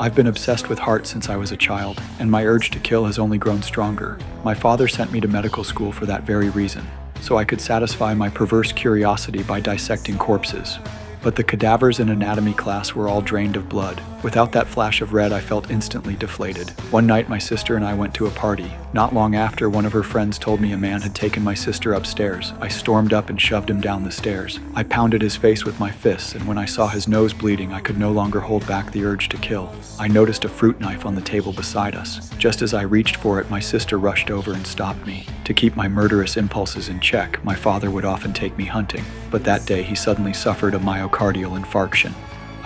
I've been obsessed with heart since I was a child, and my urge to kill has only grown stronger. My father sent me to medical school for that very reason, so I could satisfy my perverse curiosity by dissecting corpses. But the cadavers in anatomy class were all drained of blood. Without that flash of red, I felt instantly deflated. One night, my sister and I went to a party. Not long after, one of her friends told me a man had taken my sister upstairs. I stormed up and shoved him down the stairs. I pounded his face with my fists, and when I saw his nose bleeding, I could no longer hold back the urge to kill. I noticed a fruit knife on the table beside us. Just as I reached for it, my sister rushed over and stopped me. To keep my murderous impulses in check, my father would often take me hunting, but that day he suddenly suffered a myocardial infarction.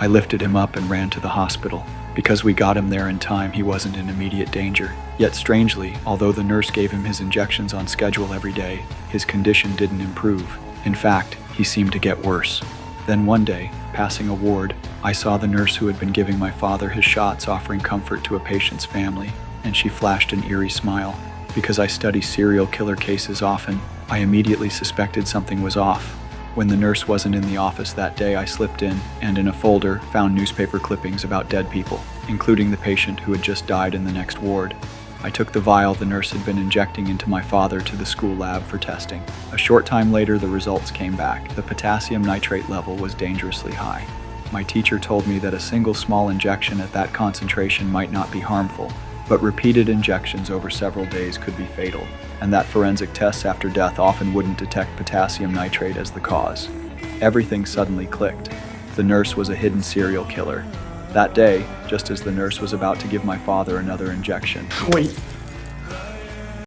I lifted him up and ran to the hospital. Because we got him there in time, he wasn't in immediate danger. Yet strangely, although the nurse gave him his injections on schedule every day, his condition didn't improve. In fact, he seemed to get worse. Then one day, passing a ward, I saw the nurse who had been giving my father his shots offering comfort to a patient's family, and she flashed an eerie smile. Because I study serial killer cases often, I immediately suspected something was off. When the nurse wasn't in the office that day, I slipped in and in a folder found newspaper clippings about dead people, including the patient who had just died in the next ward. I took the vial the nurse had been injecting into my father to the school lab for testing. A short time later, the results came back. The potassium nitrate level was dangerously high. My teacher told me that a single small injection at that concentration might not be harmful, but repeated injections over several days could be fatal, and that forensic tests after death often wouldn't detect potassium nitrate as the cause. Everything suddenly clicked. The nurse was a hidden serial killer. That day, just as the nurse was about to give my father another injection. Wait.